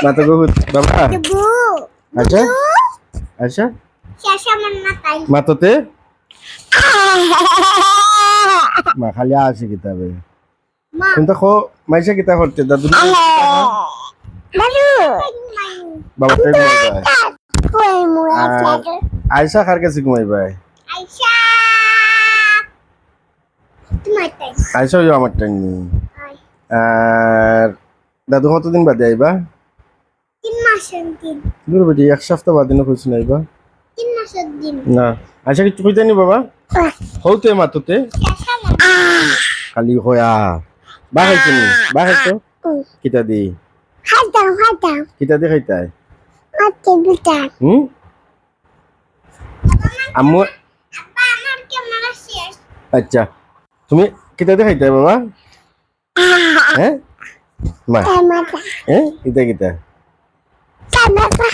মাতো বহুত বাবা Debu. আচ্ছা আচ্ছা Siasa menatai. মাতোতে মা খালি আসে কিতাবে Ma. কিন্তু খো মাইসা কিতা করতে দাদু Lalu. বাবা তাই ঘুমাই ভাই Kue mulai আর আয়সা কার কাছে ঘুমাই ভাই Aisyah. Itu mata. আয়সা হইও আমার টাইম নেই Ay. আর দাদু কতদিন বাদে আইবা Tin masan tin. দূর বেটি এক সপ্তাহ বাদে না কইছ না আইবা Tin masan din. না আয়সা কিছু কইতে নি বাবা হউতে মাতোতে Siasa menatai. খালি হয়া বা খাইছো নি বা খাইছো কিতা দি Hadang hadang. কিতা দি খাইতাই Mati bukan. আম্মু Apa আমার ক্যামেরা শেষ? আচ্ছা তুমি কিতা দি খাইতাই বাবা হ্যাঁ মা Kamera. হ্যাঁ কিতা কিতা Kamera.